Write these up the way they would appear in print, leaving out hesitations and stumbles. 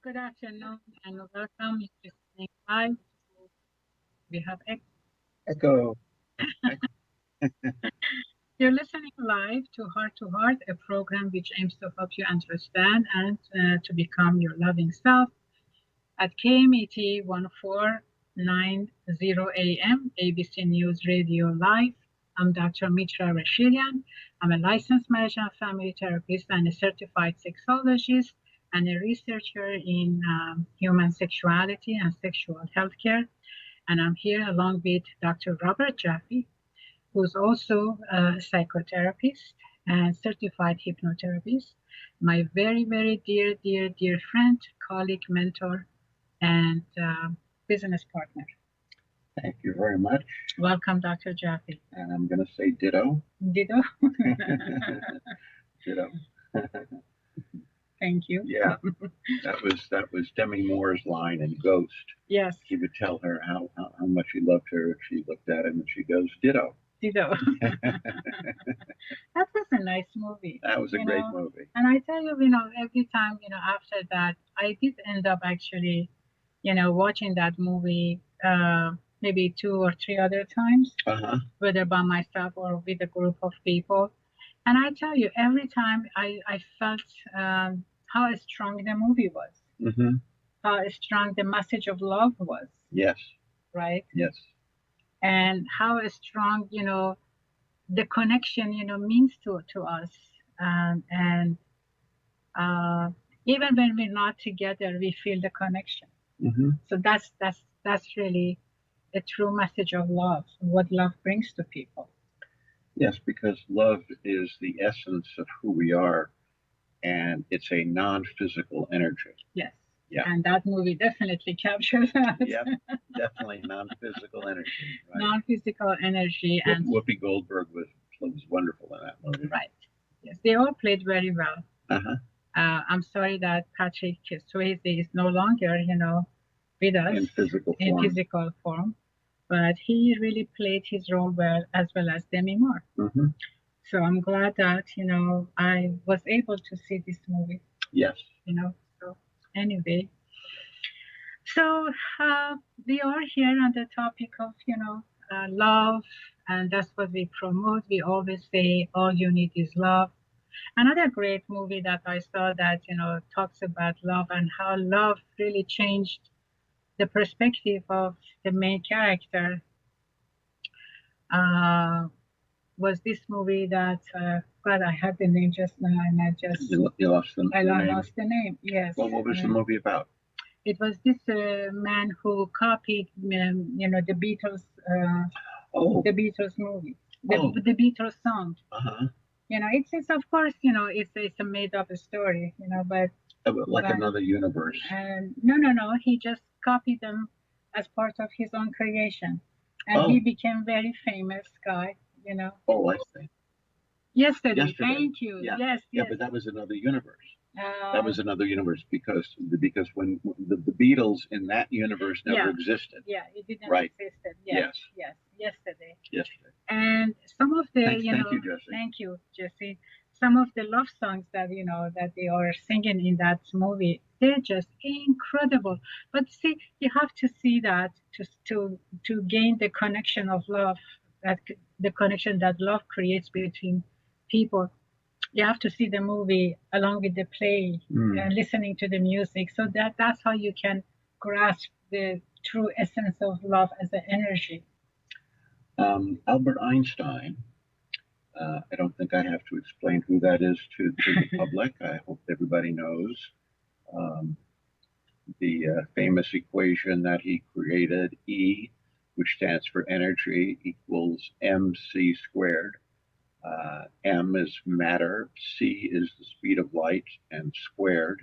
Good afternoon and welcome. You're listening live. We have Echo. You're listening live to Heart, a program which aims to help you understand and to become your loving self at KMET 1490 AM, ABC News Radio Live. I'm Dr. Mitra Rashilian. I'm a licensed marriage and family therapist and a certified sexologist and a researcher in human sexuality and sexual healthcare. And I'm here along with Dr. Robert Jaffe, who's also a psychotherapist and certified hypnotherapist, my very, very dear friend, colleague, mentor, and business partner. Thank you very much. Welcome, Dr. Jaffe. And I'm going to say ditto. Ditto. Ditto. Thank you. Yeah, that was Demi Moore's line in Ghost. Yes. He would tell her how much he loved her if she looked at him, and she goes ditto. Ditto. That was a nice movie. That was a great movie. And I tell you, every time, after that, I did end up actually, watching that movie maybe two or three other times, whether by myself or with a group of people. And I tell you, every time I felt how strong the movie was, how strong the message of love was. Yes. Right? Yes. And how strong, the connection, means to us. And even when we're not together, we feel the connection. So that's really a true message of love, what love brings to people. Yes, because love is the essence of who we are, and it's a non-physical energy. Yes. Yeah. And that movie definitely captures that. Yep, definitely non-physical energy. Right? Non-physical energy. And Whoopi Goldberg was wonderful in that movie. Right. Yes, they all played very well. I'm sorry that Patrick Swayze is no longer, with us in physical form, but he really played his role well, as well as Demi Moore. So I'm glad that I was able to see this movie. Yes. So anyway, so we are here on the topic of love, and that's what we promote. We always say all you need is love. Another great movie that I saw that talks about love and how love really changed the perspective of the main character was this movie that God, I had the name just now and I just you lost the I name. lost the name. Yes. Well, what was the movie about? It was this man who copied the Beatles the Beatles movie, the Beatles song. It's of course it's a made up story, but like another universe. And no, he just copied them as part of his own creation, and he became very famous guy. Oh, I see. Yesterday. Thank you. Yeah. Yes. Yeah, but that was another universe. That was another universe because when the Beatles in that universe never existed. Yeah, it didn't exist. Yes. Yesterday. Yesterday. And some of the thank you, Jesse. Thank you, Jesse. Some of the love songs that that they are singing in that movie, they're just incredible. But see, you have to see that to gain the connection of love, that the connection that love creates between people. You have to see the movie along with the play and listening to the music, so that's how you can grasp the true essence of love as an energy. Albert Einstein, I don't think I have to explain who that is to the public. I hope everybody knows the famous equation that he created, E, which stands for energy, equals mc squared. M is matter, C is the speed of light, and squared.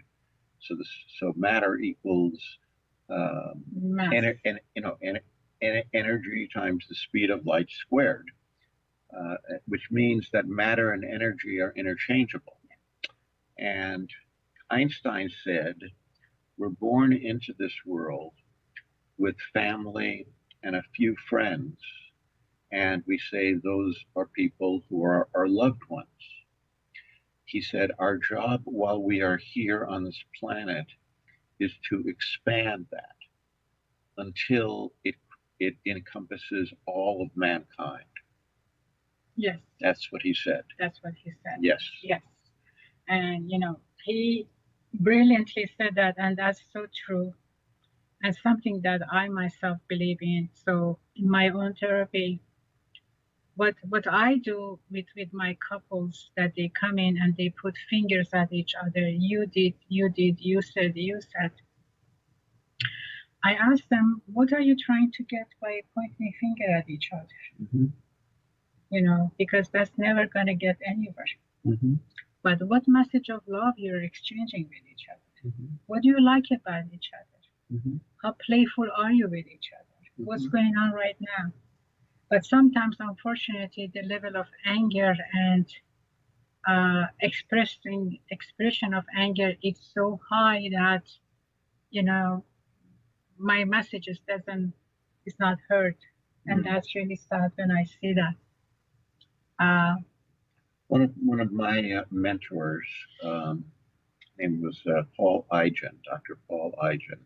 So matter equals energy times the speed of light squared, which means that matter and energy are interchangeable. And Einstein said, we're born into this world with family and a few friends, and we say those are people who are our loved ones. He said, our job while we are here on this planet is to expand that until it encompasses all of mankind. Yes, That's what he said. that's what he said. Yes. Yes. And, he brilliantly said that, and that's so true, and something that I myself believe in. So, in my own therapy, what I do with my couples, that they come in and they put fingers at each other. You did, you said. I ask them, what are you trying to get by pointing a finger at each other? Mm-hmm. Because that's never going to get anywhere. Mm-hmm. But what message of love you're exchanging with each other? Mm-hmm. What do you like about each other? Mm-hmm. How playful are you with each other? Mm-hmm. What's going on right now? But sometimes, unfortunately, the level of anger and expression of anger is so high that you know my messages doesn't is not heard, and that's really sad when I see that. Uh, One of my mentors, name was Paul Igen, Dr. Paul Igen.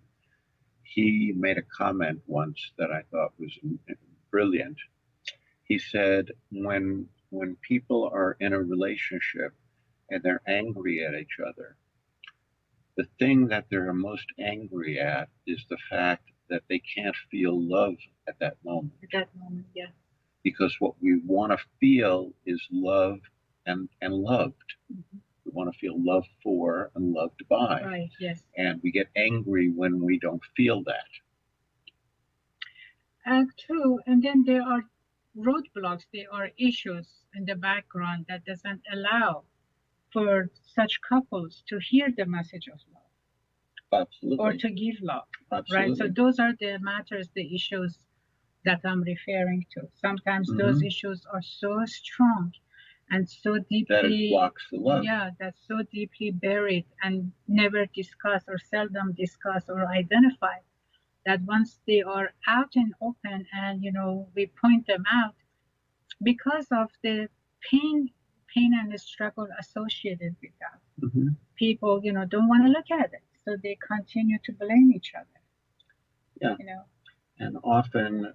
He made a comment once that I thought was brilliant. He said, when people are in a relationship and they're angry at each other, the thing that they're most angry at is the fact that they can't feel love at that moment. At that moment, yeah. Because what we want to feel is love and loved. Mm-hmm. We want to feel loved for and loved by. Right, yes. And we get angry when we don't feel that. True. And then there are roadblocks, there are issues in the background that doesn't allow for such couples to hear the message of love. Absolutely. Or to give love. Absolutely. Right. So those are the matters, the issues that I'm referring to. Sometimes those issues are so strong and so deeply that it blocks the love. Yeah, that's so deeply buried and never discussed or seldom discussed or identified, that once they are out and open and we point them out, because of the pain and the struggle associated with that, people don't want to look at it, so they continue to blame each other. Yeah. And often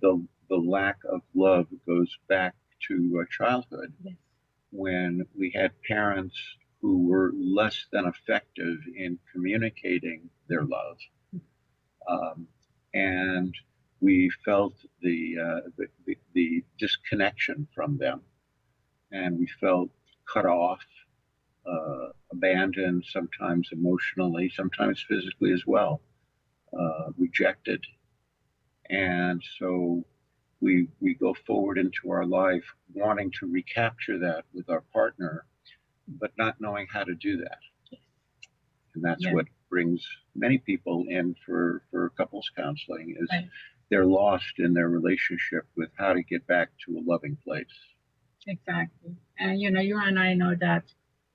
the lack of love goes back to childhood. Yes. When we had parents who were less than effective in communicating their love, and we felt the disconnection from them, and we felt cut off, abandoned, sometimes emotionally, sometimes physically as well, rejected. And so we go forward into our life wanting to recapture that with our partner, but not knowing how to do that. And that's what brings many people in for couples counseling, is they're lost in their relationship with how to get back to a loving place. Exactly. And you and I know that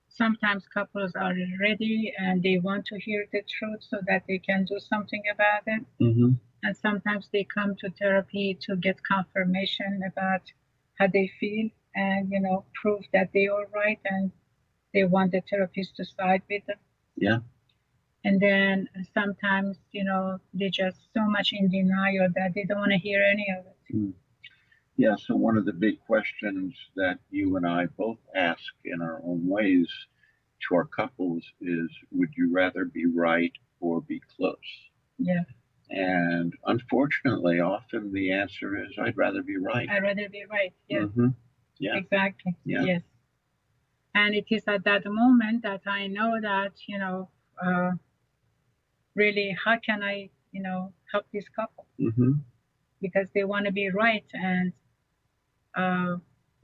sometimes couples are ready and they want to hear the truth so that they can do something about it. And sometimes they come to therapy to get confirmation about how they feel and, prove that they are right, and they want the therapist to side with them. Yeah. And then sometimes, they're just so much in denial that they don't want to hear any of it. Yeah, so one of the big questions that you and I both ask in our own ways to our couples is, would you rather be right or be close? Yeah. And unfortunately, often the answer is, I'd rather be right. I'd rather be right. Yeah. Yeah. Exactly. Yeah. Yes. And it is at that moment that I know that, really, how can I, help this couple? Because they want to be right. And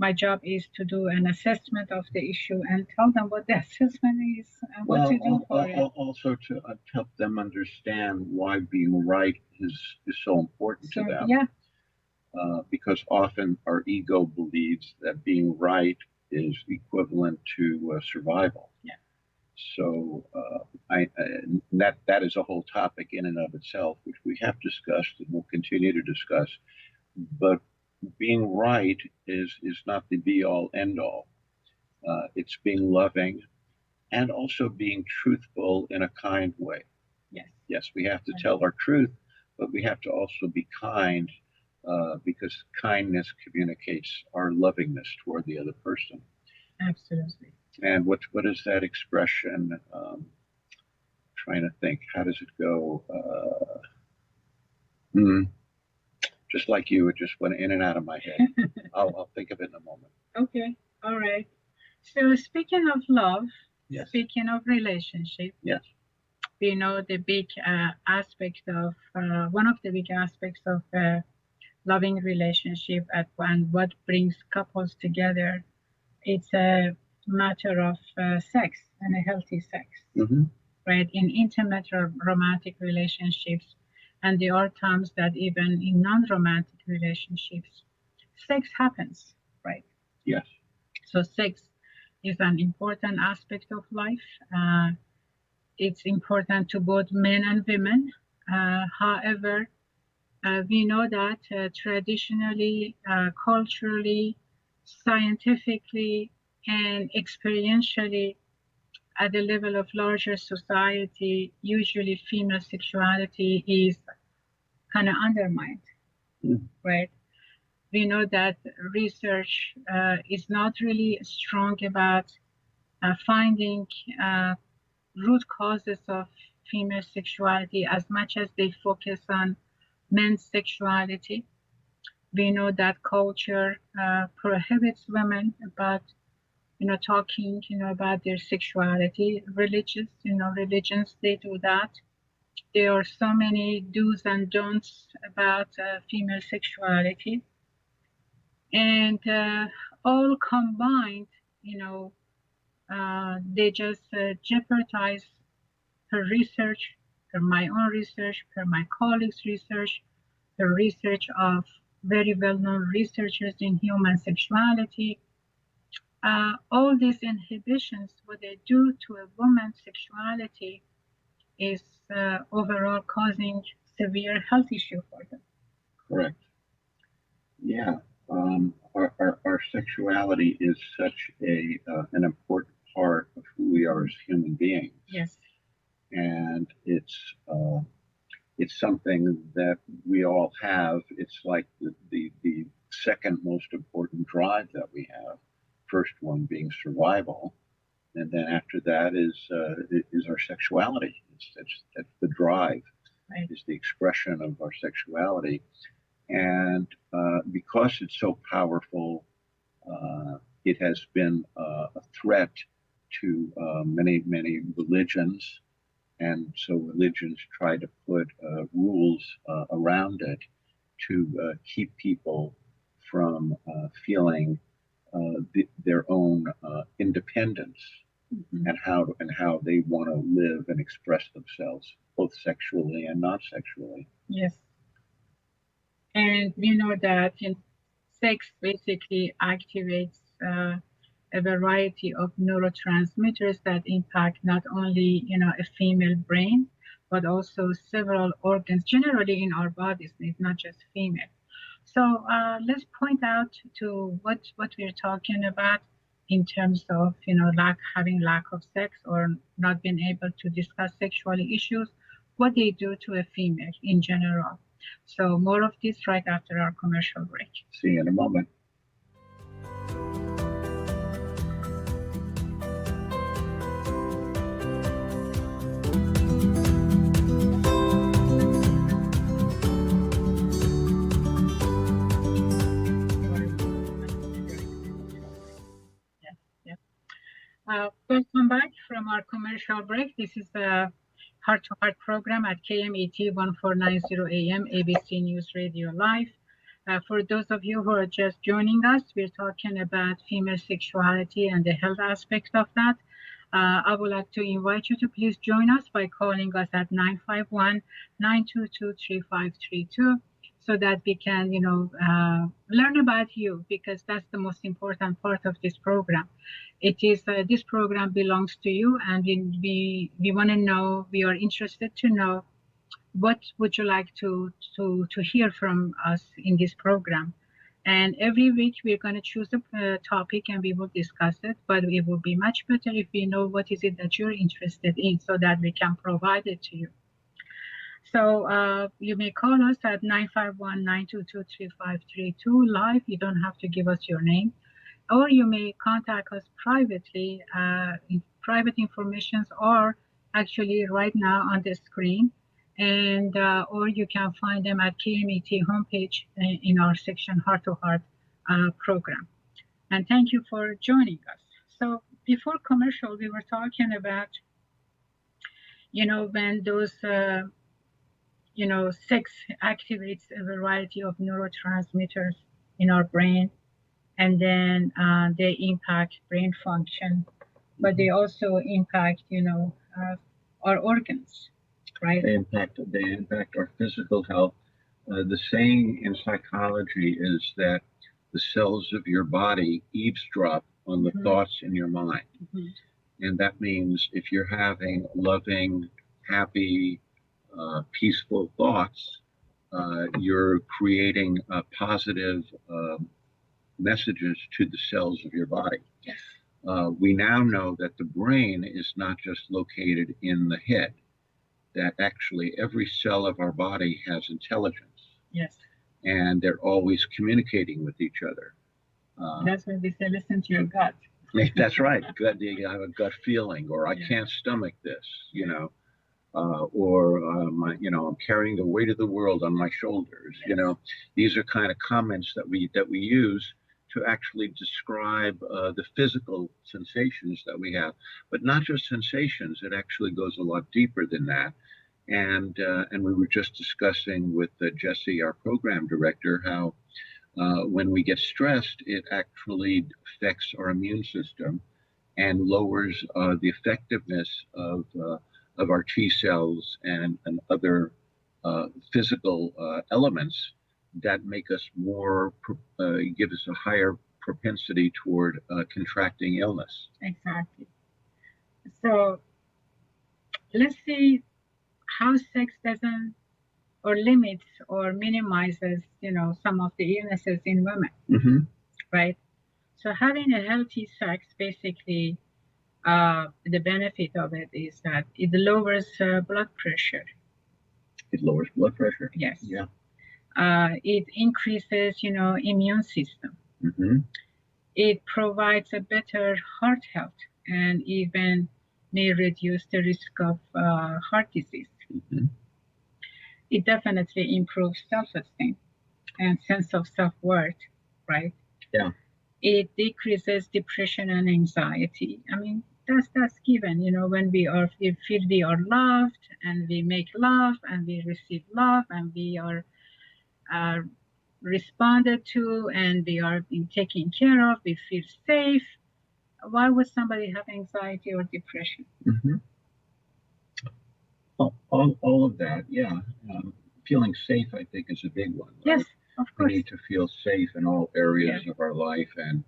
my job is to do an assessment of the issue and tell them what the assessment is and what to do for it. Also to help them understand why being right is so important to them. Yeah. Because often our ego believes that being right is equivalent to survival. Yeah. So that is a whole topic in and of itself, which we have discussed and will continue to discuss. But being right is not the be all end all. It's being loving, and also being truthful in a kind way. Yes. Yes, we have to tell our truth, but we have to also be kind because kindness communicates our lovingness toward the other person. Absolutely. And what is that expression? Trying to think, how does it go? Hmm, just like you, it just went in and out of my head. I'll think of it in a moment. Okay. All right. So speaking of love, Yes. speaking of relationship, Yes. we know the big aspect of one of the big aspects of loving relationship and what brings couples together. It's a matter of sex and a healthy sex, Hmm. right? In intimate or romantic relationships, and there are times that even in non-romantic relationships, sex happens, right? Yes. So sex is an important aspect of life. It's important to both men and women. However, we know that traditionally, culturally, scientifically, and experientially, at the level of larger society, usually female sexuality is kind of undermined, Mm. right? We know that research is not really strong about finding uh, root causes of female sexuality as much as they focus on men's sexuality. We know that culture prohibits women about talking about their sexuality. Religions, they do that. There are so many do's and don'ts about female sexuality, and all combined, you know, they just jeopardize her research, per my own research, per my colleagues' research, the research of very well-known researchers in human sexuality. All these inhibitions, what they do to a woman's sexuality is overall causing severe health issue for them. Correct. Yeah. Our sexuality is such an important part of who we are as human beings. Yes. And it's something that we all have. It's like the second most important drive that we have. First one being survival, and then after that is our sexuality. That's the drive. Right. Is the expression of our sexuality, and because it's so powerful, it has been a threat to many religions, and so religions try to put rules around it to keep people from feeling their own independence, Mhm. and how they want to live and express themselves, both sexually and non-sexually. Yes. And we know that sex basically activates a variety of neurotransmitters that impact not only a female brain, but also several organs generally in our bodies. It's not just female. So let's point out to what we're talking about in terms of having lack of sex or not being able to discuss sexual issues, what they do to a female in general. So more of this right after our commercial break. See you in a moment. Yes, yes. Welcome back from our commercial break. This is the Heart to Heart program at KMET 1490 AM, ABC News Radio Live. For those of you who are just joining us, we're talking about female sexuality and the health aspect of that. I would like to invite you to please join us by calling us at 951-922-3532 so that we can, learn about you, because that's the most important part of this program. It is this program belongs to you, and we want to know, we are interested to know what would you like to hear from us in this program. And every week we're going to choose a topic and we will discuss it. But it will be much better if we know what is it that you're interested in so that we can provide it to you. So you may call us at 951-922-3532 live. You don't have to give us your name. Or you may contact us privately. Private informations are actually right now on the screen. And or you can find them at KMET homepage in our section Heart to Heart program. And thank you for joining us. So before commercial, we were talking about, when those sex activates a variety of neurotransmitters in our brain, and then they impact brain function, but they also impact, our organs, right? They impact our physical health. The saying in psychology is that the cells of your body eavesdrop on the thoughts in your mind. And that means if you're having loving, happy, peaceful thoughts, you're creating positive messages to the cells of your body. Yes. We now know that the brain is not just located in the head, that actually every cell of our body has intelligence. Yes. And they're always communicating with each other. That's when we say, listen to your gut. That's right. You have a gut feeling, or I can't stomach this, or I'm carrying the weight of the world on my shoulders. Yes. These are kind of comments that we use to actually describe the physical sensations that we have, but not just sensations. It actually goes a lot deeper than that. And we were just discussing with Jesse, our program director, how when we get stressed, it actually affects our immune system and lowers the effectiveness of our T cells and other physical elements that make us give us a higher propensity toward contracting illness. Exactly. So let's see how sex doesn't or limits or minimizes, some of the illnesses in women, right? So having a healthy sex, basically, the benefit of it is that it lowers blood pressure. It lowers blood pressure? Yes. Yeah. It increases, immune system. It provides a better heart health and even may reduce the risk of heart disease. It definitely improves self-esteem and sense of self-worth, right? Yeah. It decreases depression and anxiety. I mean, that's given, when we feel we are loved and we make love and we receive love and we are responded to and we are being taken care of, we feel safe. Why would somebody have anxiety or depression? All of that, yeah. Feeling safe, I think, is a big one. Right? Yes, of course. We need to feel safe in all areas of our life, and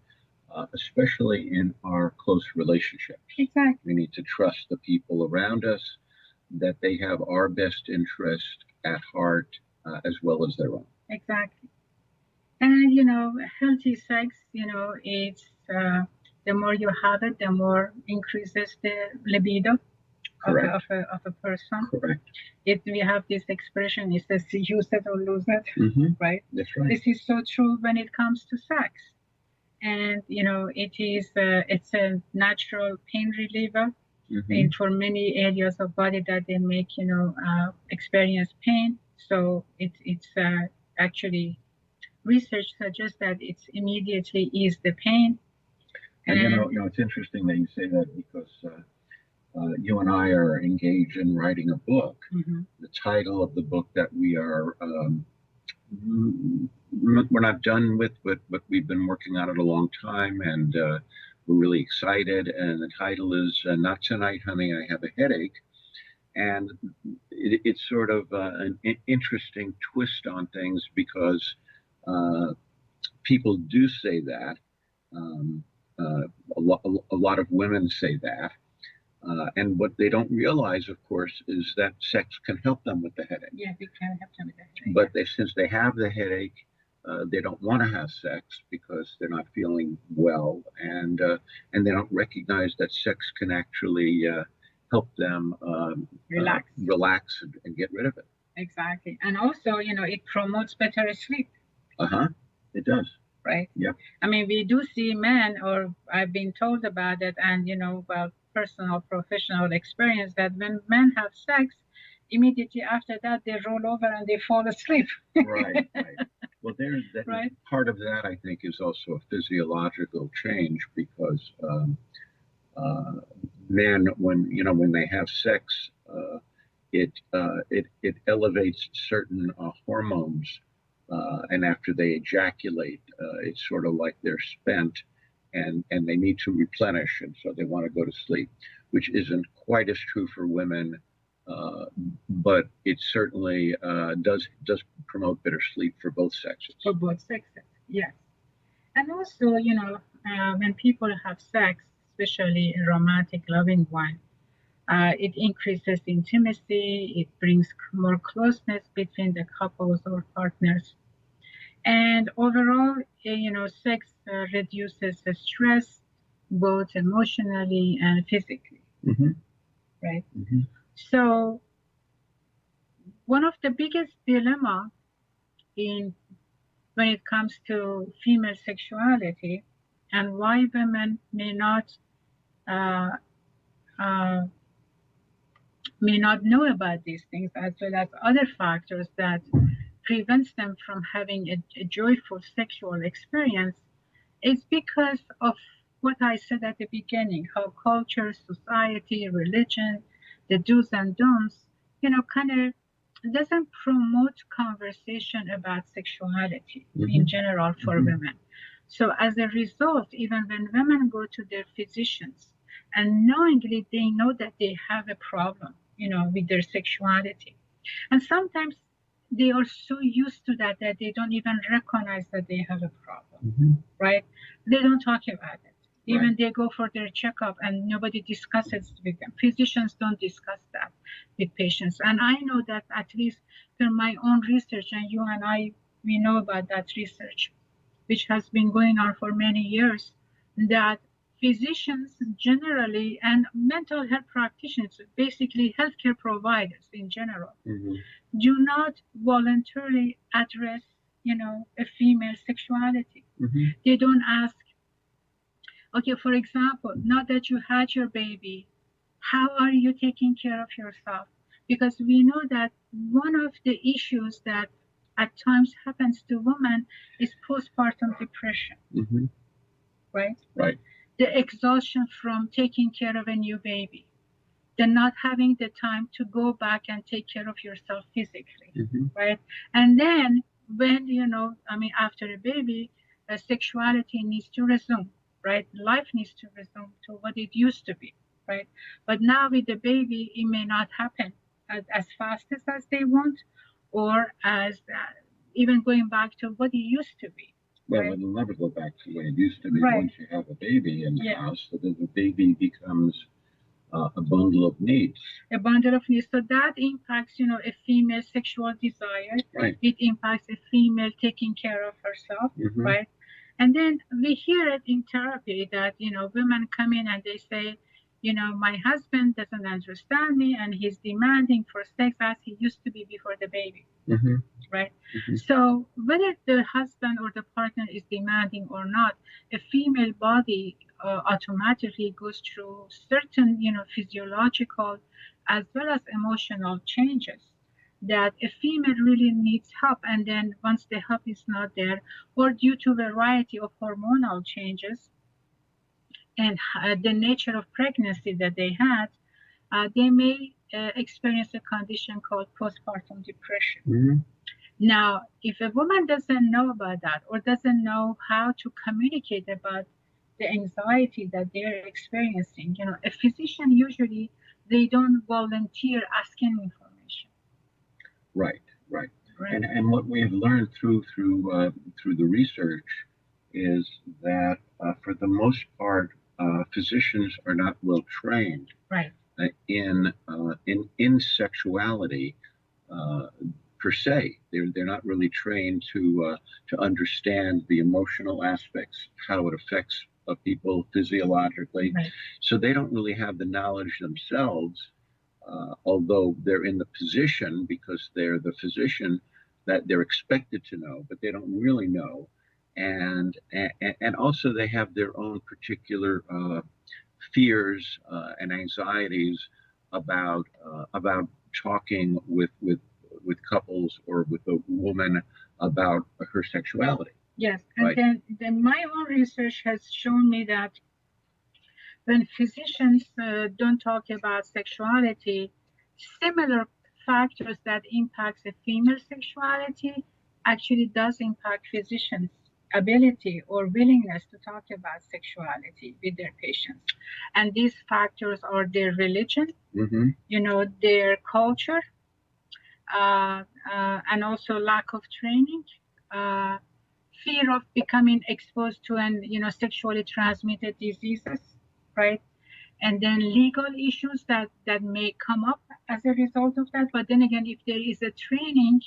especially in our close relationships. Exactly. We need to trust the people around us, that they have our best interest at heart as well as their own. Exactly. And, healthy sex, it's the more you have it, the more increases the libido of a person. Correct. We have this expression, it says use it or lose it, right? That's right. This is so true when it comes to sex. And, it's a natural pain reliever and for many areas of body that they make, experience pain. So it's actually, research suggests that it's immediately ease the pain. And it's interesting that you say that, because you and I are engaged in writing a book. The title of the book that we are, we're not done with, but we've been working on it a long time, and we're really excited. And the title is Not Tonight, Honey, I Have a Headache. And it's sort of an interesting twist on things, because people do say that. A lot of women say that. And what they don't realize, of course, is that sex can help them with the headache. Yeah, it can help them with the headache. But since they have the headache, they don't want to have sex because they're not feeling well, and they don't recognize that sex can actually help them relax and get rid of it. Exactly. And also, it promotes better sleep. Uh-huh. It does. Right? Yeah. I mean, we do see men, or I've been told about it, and, about personal, professional experience that when men have sex, immediately after that, they roll over and they fall asleep. Right, right. Well, Right. Part of that, I think, is also a physiological change because men, when they have sex, it elevates certain hormones, and after they ejaculate, it's sort of like they're spent, and they need to replenish, and so they want to go to sleep, which isn't quite as true for women, but it certainly does promote better sleep for both sexes. For both sexes, yes. And also, when people have sex, especially a romantic, loving one, it increases intimacy, it brings more closeness between the couples or partners. And overall, sex reduces the stress, both emotionally and physically. Mm-hmm. Right? Mm-hmm. So, one of the biggest dilemma in when it comes to female sexuality and why women uh, uh, may not know about these things, as well as other factors that prevents them from having a joyful sexual experience, is because of what I said at the beginning, how culture, society, religion, the do's and don'ts, kind of doesn't promote conversation about sexuality in general for women. So as a result, even when women go to their physicians and knowingly they know that they have a problem, with their sexuality, and sometimes they are so used to that they don't even recognize that they have a problem, right? They don't talk about it. Even Right. they go for their checkup and nobody discusses with them. Physicians don't discuss that with patients. And I know that, at least from my own research, and you and I, we know about that research, which has been going on for many years, that physicians generally and mental health practitioners, basically healthcare providers in general, do not voluntarily address, a female sexuality. They don't ask, okay, for example, now that you had your baby, how are you taking care of yourself? Because we know that one of the issues that at times happens to women is postpartum depression, right? Right. The exhaustion from taking care of a new baby, the not having the time to go back and take care of yourself physically, right? And then when, after a baby, sexuality needs to resume, right? Life needs to resume to what it used to be, right? But now with the baby, it may not happen as fast as they want, or as even going back to what it used to be. Well, Right? it'll never go back to the way it used to be Right. once you have a baby in the house, so that the baby becomes a bundle of needs. A bundle of needs. So that impacts, a female sexual desire. Right. It impacts a female taking care of herself, right? And then we hear it in therapy that, women come in and they say, my husband doesn't understand me and he's demanding for sex as he used to be before the baby. Right? So whether the husband or the partner is demanding or not, a female body automatically goes through certain, physiological as well as emotional changes that a female really needs help. And then once the help is not there, or due to a variety of hormonal changes and the nature of pregnancy that they had, they may experience a condition called postpartum depression. Now, if a woman doesn't know about that or doesn't know how to communicate about the anxiety that they're experiencing, a physician usually they don't volunteer asking information. Right, right. And what we've learned through the research is that for the most part, physicians are not well trained Right. in sexuality. per se. They're not really trained to understand the emotional aspects, how it affects people physiologically. Right. So they don't really have the knowledge themselves, although they're in the position because they're the physician that they're expected to know, but they don't really know. And also they have their own particular fears and anxieties about talking with couples or with a woman about her sexuality. Yes, and Right. then my own research has shown me that when physicians don't talk about sexuality, similar factors that impact the female sexuality actually does impact physicians' ability or willingness to talk about sexuality with their patients. And these factors are their religion, their culture, and also lack of training, uh, fear of becoming exposed to sexually transmitted diseases, right? And then legal issues that may come up as a result of that. But then again, if there is a training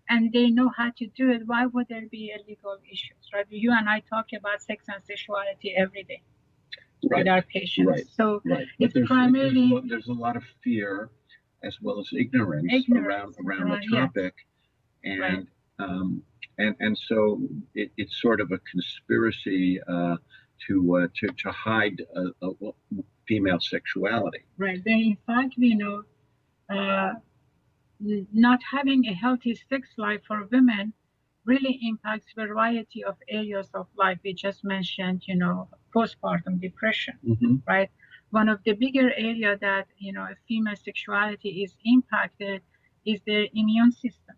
and they know how to do it, why would there be legal issues, right? You and I talk about sex and sexuality every day with our patients. Right. So right. It's primarily there's a lot of fear as well as ignorance around the topic, yes. and and so it's sort of a conspiracy to hide female sexuality. Right. Then in fact, we know not having a healthy sex life for women really impacts variety of areas of life. We just mentioned, postpartum depression, right? One of the bigger area that, female sexuality is impacted is their immune system.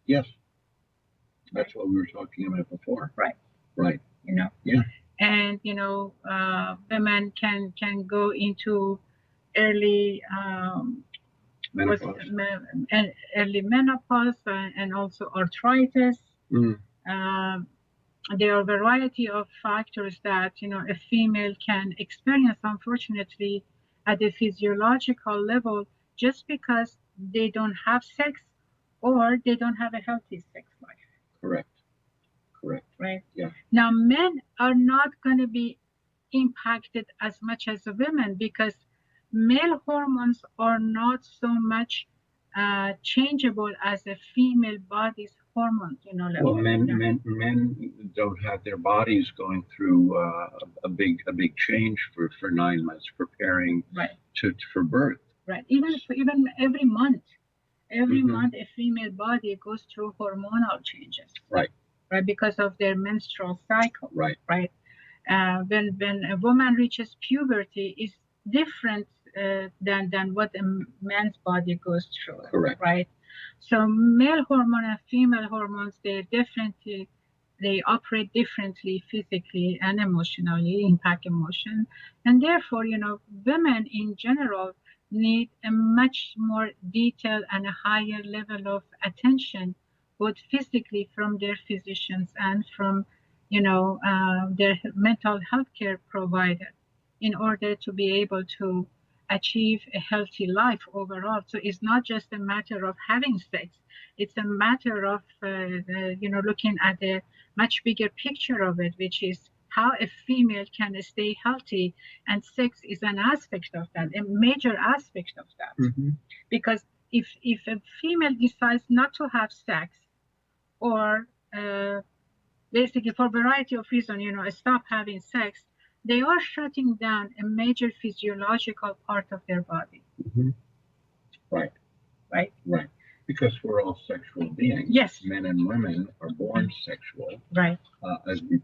Yes. That's what we were talking about before. Right. Right. Yeah. And, women can go into early early menopause and also arthritis. There are a variety of factors that a female can experience, unfortunately, at the physiological level, just because they don't have sex or they don't have a healthy sex life. Correct. Right. Yeah. Now, men are not going to be impacted as much as women because male hormones are not so much changeable as a female body's hormones, level. Well, men don't have their bodies going through a big change for 9 months preparing for birth. Right. Even every month, month a female body goes through hormonal changes. Right. Right, because of their menstrual cycle. Right. Right. When a woman reaches puberty, is different than what a man's body goes through. Correct. Right. So male hormone and female hormones, they operate differently physically and emotionally, impact emotion, and therefore, women in general need a much more detailed and a higher level of attention, both physically from their physicians and from their mental health care provider, in order to be able to achieve a healthy life overall. So it's not just a matter of having sex, it's a matter of looking at a much bigger picture of it, which is how a female can stay healthy, and sex is an aspect of that, a major aspect of that. Because if a female decides not to have sex, or basically for a variety of reasons, stop having sex, they are shutting down a major physiological part of their body. Right. Because we're all sexual beings. Yes. Men and women are born sexual. Right.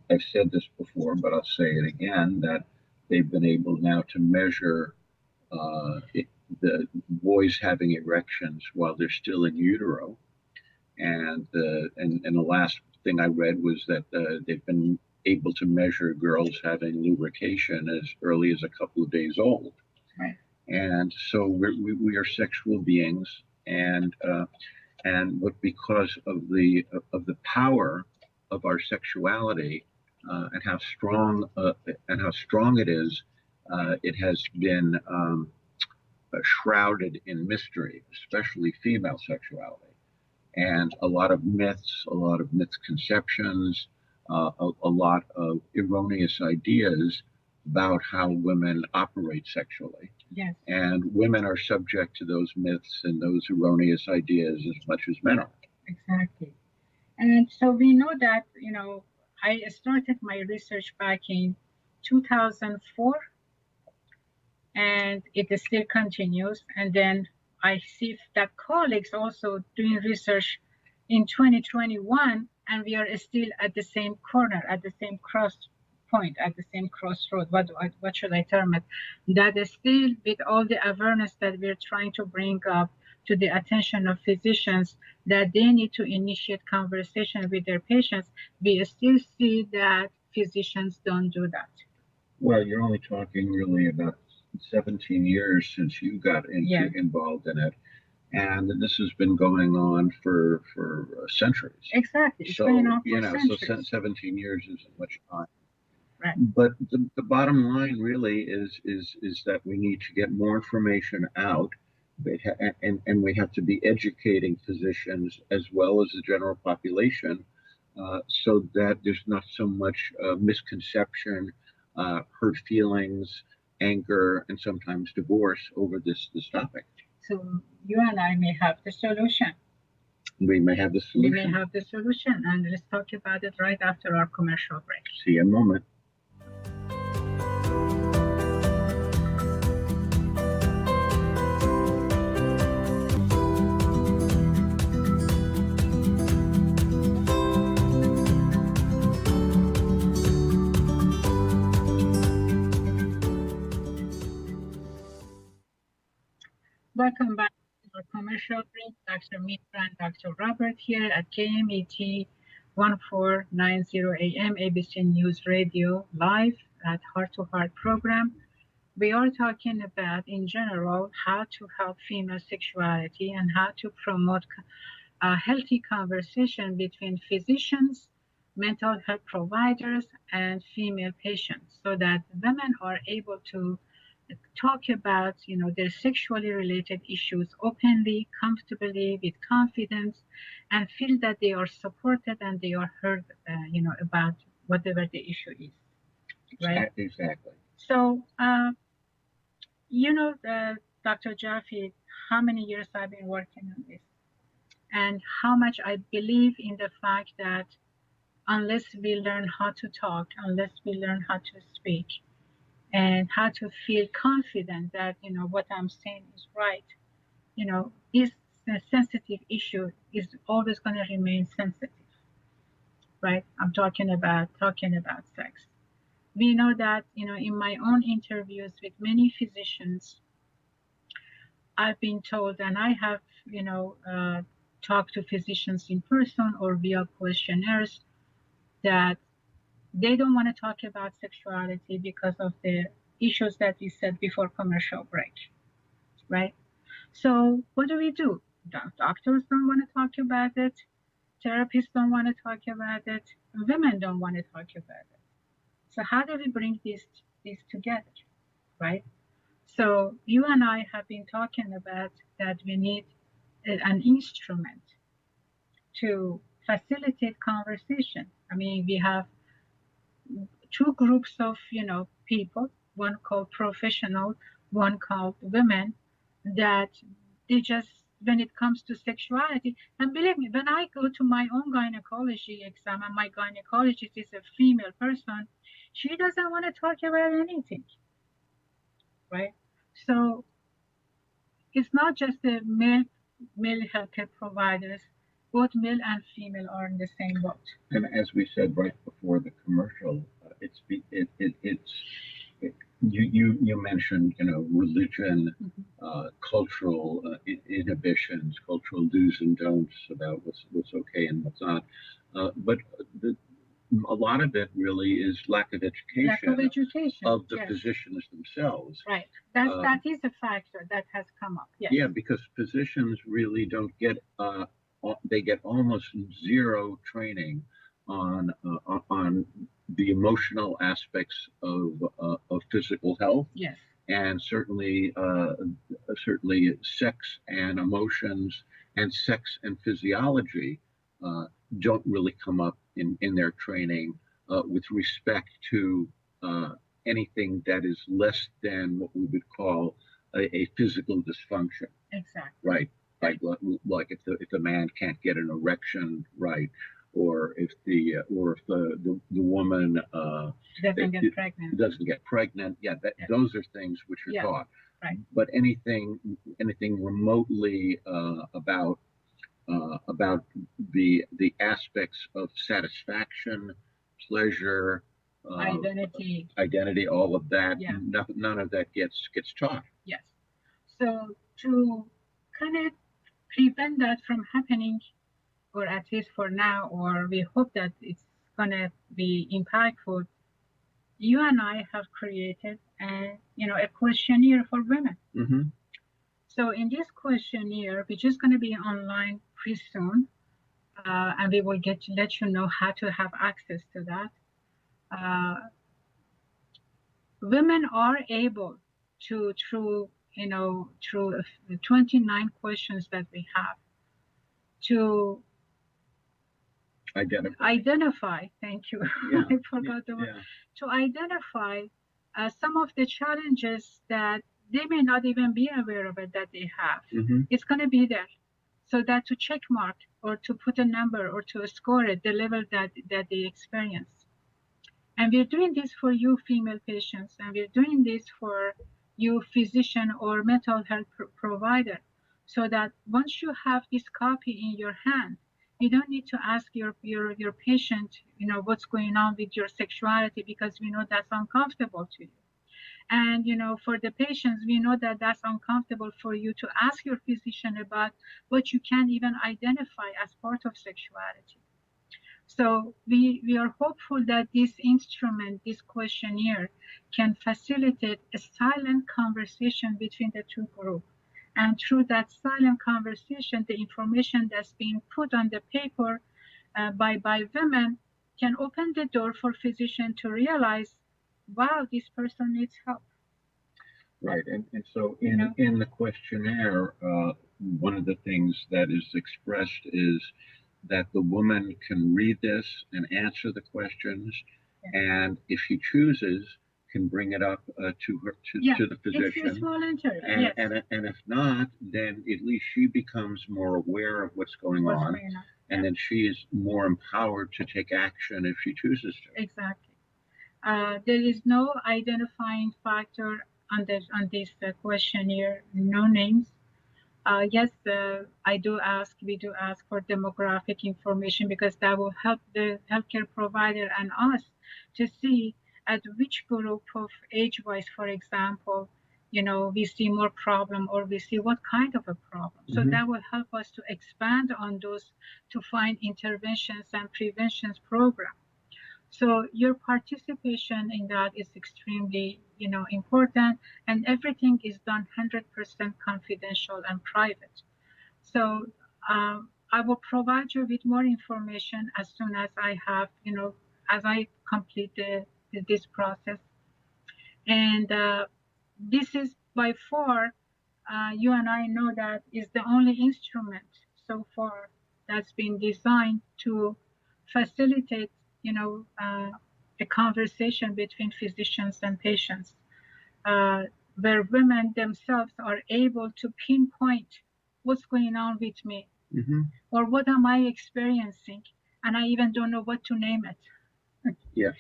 I've said this before, but I'll say it again, that they've been able now to measure the boys having erections while they're still in utero. And the last thing I read was that they've been able to measure girls having lubrication as early as a couple of days old. Right. And so we are sexual beings, and but because of the power of our sexuality and how strong it is, it has been shrouded in mystery, especially female sexuality. and a lot of myths, a lot of misconceptions, a lot of erroneous ideas about how women operate sexually. Yes. And women are subject to those myths and those erroneous ideas as much as men are. Exactly. And so we know that, I started my research back in 2004, and it still continues. And then I see that colleagues also doing research in 2021, and we are still at the same corner, at the same cross point, at the same crossroad. What should I term it? That is still, with all the awareness that we're trying to bring up to the attention of physicians, that they need to initiate conversation with their patients, we still see that physicians don't do that. Well, you're only talking really about 17 years since you got involved in it, and this has been going on for centuries. Exactly, it's going on for centuries. So 17 years isn't much time. Right. But the bottom line really is that we need to get more information out, and we have to be educating physicians as well as the general population, so that there's not so much misconception, hurt feelings, anger, and sometimes divorce over this topic. So you and I may have the solution. We may have the solution. We may have the solution, and let's talk about it right after our commercial break. See you in a moment. Welcome back to our commercial break. Dr. Mitra and Dr. Robert here at KMET 1490 AM ABC News Radio live at Heart to Heart program. We are talking about, in general, how to help female sexuality and how to promote a healthy conversation between physicians, mental health providers, and female patients, so that women are able to talk about their sexually related issues openly, comfortably, with confidence, and feel that they are supported and they are heard about whatever the issue is, right? Exactly. So Dr. Jaffe, how many years I've been working on this, and how much I believe in the fact that unless we learn how to talk, unless we learn how to speak, and how to feel confident that what I'm saying is right, this sensitive issue is always going to remain sensitive, right? I'm talking about sex. We know that in my own interviews with many physicians, I've been told, and I have talked to physicians in person or via questionnaires, that they don't want to talk about sexuality because of the issues that we said before commercial break, right? So what do? Doctors don't want to talk about it. Therapists don't want to talk about it. Women don't want to talk about it. So how do we bring these together, right? So you and I have been talking about that we need an instrument to facilitate conversation. I mean, we have two groups of people, one called professional, one called women, that they just, when it comes to sexuality, and believe me, when I go to my own gynecology exam and my gynecologist is a female person, she doesn't want to talk about anything, right? So it's not just the male healthcare providers, both male and female are in the same boat. And as we said right before the commercial, you mentioned religion, cultural inhibitions, cultural do's and don'ts about what's okay and what's not, but a lot of it really is lack of education of the physicians themselves. Right. That is a factor that has come up. Yes. Yeah, because physicians really don't get they get almost zero training on the emotional aspects of physical health. Yes. and certainly sex and emotions and sex and physiology uh, don't really come up in their training with respect to uh, anything that is less than what we would call a physical dysfunction. Exactly. Right. Like if the man can't get an erection, right, or if the woman doesn't get pregnant, yeah, those are things which are taught. Right. But anything remotely about the aspects of satisfaction, pleasure, identity, all of that, none of that gets taught. Yes. So to kind of prevent that from happening, or at least for now, or we hope that it's gonna be impactful, you and I have created a questionnaire for women. Mm-hmm. So in this questionnaire, which is going to be online pretty soon, and we will get to let you know how to have access to that. Uh, Women are able to, through 29 questions that we have, to identify. Thank you. Yeah. I forgot the word. Yeah. To identify some of the challenges that they may not even be aware of it that they have. Mm-hmm. It's going to be there. So that to check mark or to put a number or to score it, the level that they experience. And we're doing this for you female patients, and we're doing this for you physician or mental health provider, so that once you have this copy in your hand, you don't need to ask your patient, what's going on with your sexuality, because we know that's uncomfortable to you. And for the patients, we know that that's uncomfortable for you to ask your physician about what you can even identify as part of sexuality. So we are hopeful that this instrument, this questionnaire, can facilitate a silent conversation between the two groups. And through that silent conversation, the information that's being put on the paper by women can open the door for physicians to realize, wow, this person needs help. Right, and so in the questionnaire, one of the things that is expressed is that the woman can read this and answer the questions, and if she chooses, can bring it up to the physician. It's voluntary. And if not, then at least she becomes more aware of what's going on, and then she is more empowered to take action if she chooses to. Exactly. There is no identifying factor on this questionnaire, no names. Yes, we do ask for demographic information, because that will help the healthcare provider and us to see at which group of age-wise, for example, we see more problem, or we see what kind of a problem. So that will help us to expand on those, to find interventions and preventions program. So your participation in that is extremely, important, and everything is done 100% confidential and private. So I will provide you with more information as soon as I have, as I complete this process. And this is by far, you and I know that is the only instrument so far that's been designed to facilitate, a conversation between physicians and patients, uh, where women themselves are able to pinpoint what's going on with me, or what am I experiencing, and I even don't know what to name it. Yes.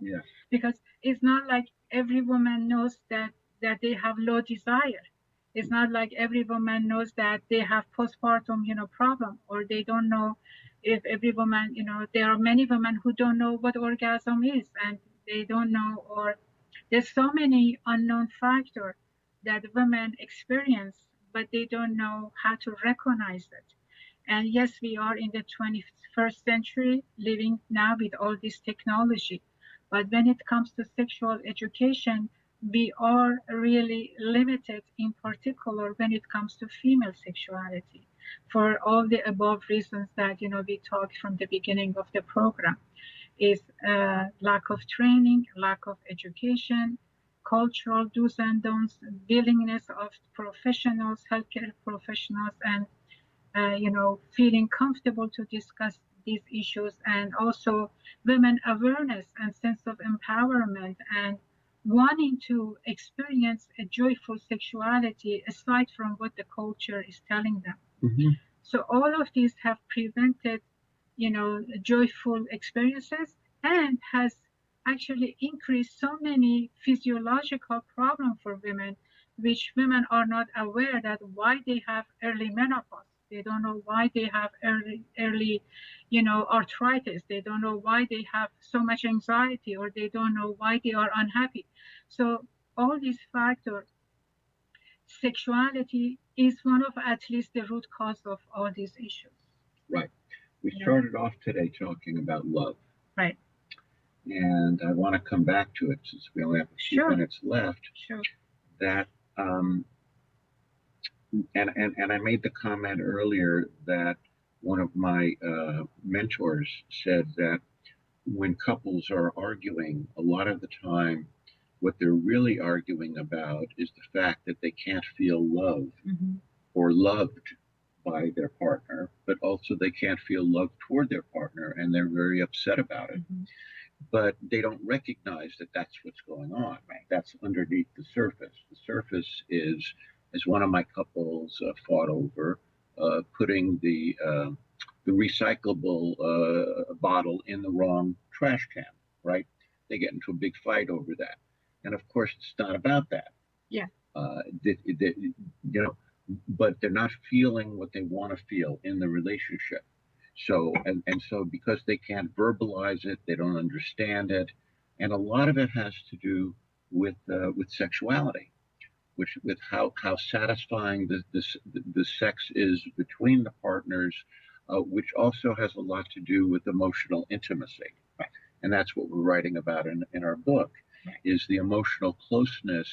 Yes. Because it's not like every woman knows that they have low desire. It's not like every woman knows that they have postpartum, problem, or they don't know. If every woman, there are many women who don't know what orgasm is, and they don't know, or there's so many unknown factors that women experience, but they don't know how to recognize it. And yes, we are in the 21st century living now with all this technology. But when it comes to sexual education, we are really limited, in particular when it comes to female sexuality, for all the above reasons that we talked from the beginning of the program. Is lack of training, lack of education, cultural do's and don'ts, willingness of professionals, healthcare professionals, and feeling comfortable to discuss these issues, and also women awareness and sense of empowerment and wanting to experience a joyful sexuality aside from what the culture is telling them. Mm-hmm. So all of these have prevented, joyful experiences, and has actually increased so many physiological problems for women, which women are not aware that why they have early menopause. They don't know why they have early, arthritis. They don't know why they have so much anxiety, or they don't know why they are unhappy. So all these factors, sexuality is one of at least the root cause of all these issues. Right. We Yeah. started off today talking about love. Right. And I want to come back to it since we only have a few Sure. minutes left. Sure. That and I made the comment earlier that one of my mentors said that when couples are arguing, a lot of the time, what they're really arguing about is the fact that they can't feel love Mm-hmm. or loved by their partner, but also they can't feel love toward their partner, and they're very upset about it. Mm-hmm. But they don't recognize that that's what's going on. Right. That's underneath the surface. The surface is, as one of my couples fought over, putting the recyclable bottle in the wrong trash can. Right? They get into a big fight over that, and of course, it's not about that. Yeah. But they're not feeling what they want to feel in the relationship. So so because they can't verbalize it, they don't understand it, and a lot of it has to do with sexuality, which with how satisfying the sex is between the partners, which also has a lot to do with emotional intimacy. Right. And that's what we're writing about in our book. Right. Is the emotional closeness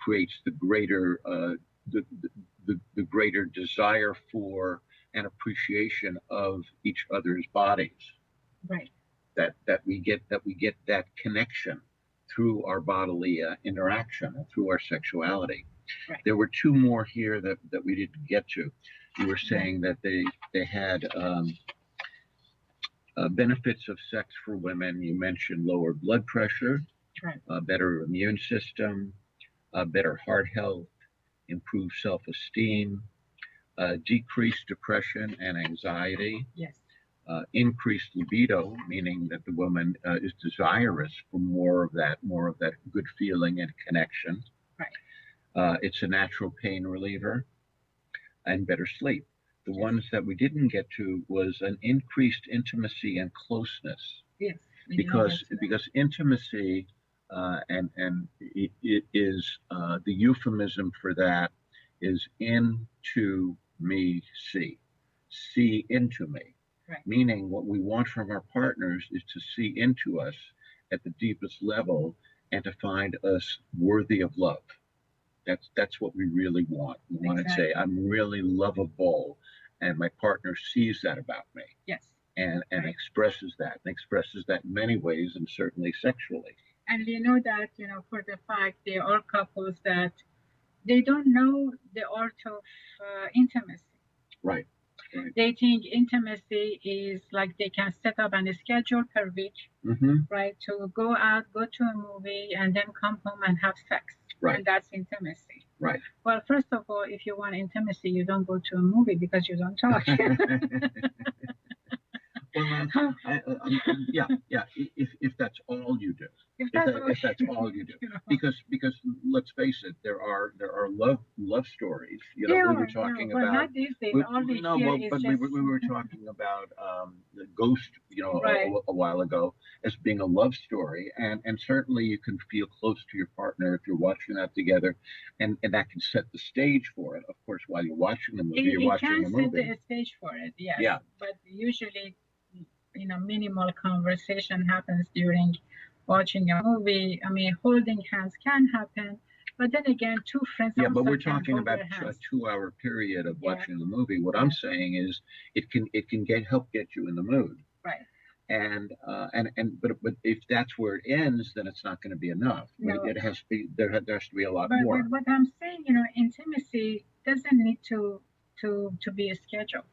creates the greater the greater desire for and appreciation of each other's bodies. Right. That we get that connection through our bodily interaction and through our sexuality. Right. There were two more here that we didn't get to. You were saying that they had benefits of sex for women. You mentioned lower blood pressure, Right. better immune system, better heart health, improved self-esteem, decreased depression and anxiety, Yes. increased libido, meaning that the woman is desirous for more of that good feeling and connection. Right. It's a natural pain reliever, and better sleep. The Yes. ones that we didn't get to was an increased intimacy and closeness. Yes. Because intimacy and it is the euphemism for that is into me, see into me. Right. Meaning what we want from our partners is to see into us at the deepest level and to find us worthy of love. That's what we really want. We want to say, I'm really lovable, and my partner sees that about me. Yes. And right. expresses that in many ways, and certainly sexually. And that, for the fact there are couples that they don't know the art of intimacy. Right. Right. They think intimacy is like they can set up a schedule per week, mm-hmm. right? To go out, go to a movie, and then come home and have sex. Right. And that's intimacy. Right. Well, first of all, if you want intimacy, you don't go to a movie because you don't talk. Well, yeah. If that's all you do, if that's all you do, because let's face it, there are love stories. We were talking about. Not these days. We were talking about the Ghost, right. a while ago as being a love story, and certainly you can feel close to your partner if you're watching that together, and that can set the stage for it. Of course, while you're watching the movie, you're watching the movie. It can set the stage for it. Yes. Yeah. But usually, minimal conversation happens during watching a movie. I mean, holding hands can happen, but then again, two friends. Yeah, but we're talking about a 2-hour period of watching the movie. What I'm saying is, it can help get you in the mood. Right. But if that's where it ends, then it's not going to be enough. No. It has to be there has to be a lot But more. what I'm saying, intimacy doesn't need to be scheduled.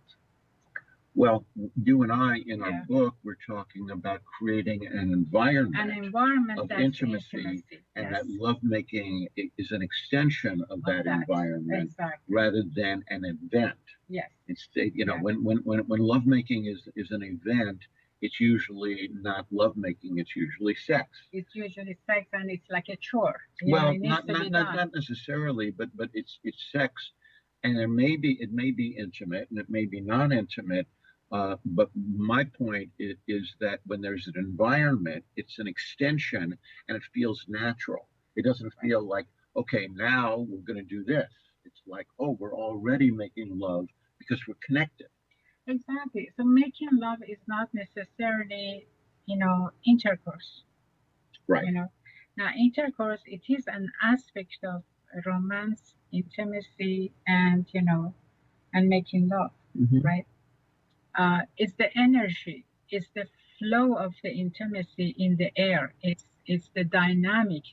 Well, you and I, in our Yeah. book, we're talking about creating an environment of that's intimacy, and yes. that lovemaking is an extension of that environment Exactly. rather than an event. Yes. It's when lovemaking is an event, it's usually not lovemaking. It's usually sex. It's usually sex, and it's like a chore. Well, not necessarily, but it's sex, and it may be intimate, and it may be non-intimate. But my point is that when there's an environment, it's an extension, and it feels natural. It doesn't feel like, okay, now we're going to do this. It's like, oh, we're already making love because we're connected. Exactly. So making love is not necessarily, intercourse. Right. Now intercourse, it is an aspect of romance, intimacy, and and making love, right? It's the energy, it's the flow of the intimacy in the air. It's the dynamic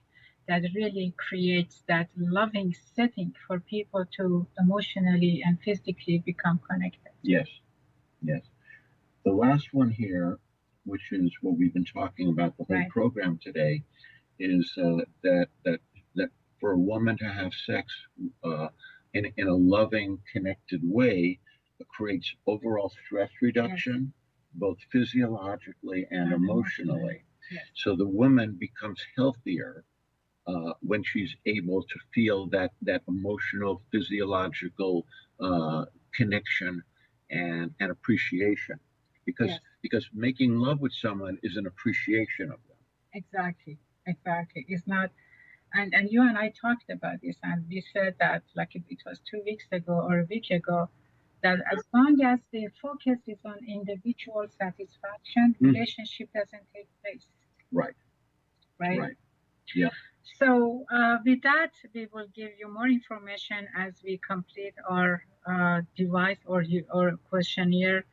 that really creates that loving setting for people to emotionally and physically become connected. Yes, yes. The last one here, which is what we've been talking about the whole program today, is that for a woman to have sex in a loving, connected way creates overall stress reduction, both physiologically and emotionally. Yes. So the woman becomes healthier when she's able to feel that emotional, physiological connection and appreciation, because making love with someone is an appreciation of them. Exactly. It's not, and you and I talked about this, and we said that like it was 2 weeks ago or a week ago, that as long as the focus is on individual satisfaction, relationship doesn't take place. Right. Yeah. So with that, we will give you more information as we complete our device or questionnaire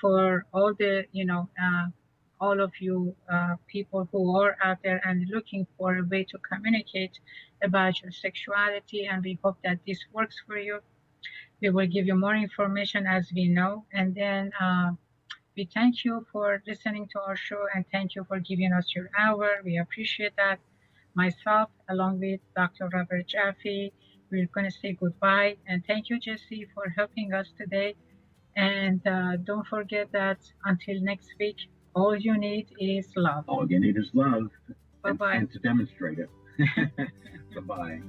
for all the all of you people who are out there and looking for a way to communicate about your sexuality, and we hope that this works for you. We will give you more information as we know, and then we thank you for listening to our show, and thank you for giving us your hour. We appreciate that. Myself, along with Dr. Robert Jaffe, we're going to say goodbye, and thank you, Jesse, for helping us today. And don't forget that until next week, all you need is love. All you need is love. Bye-bye. And to demonstrate it. Bye-bye.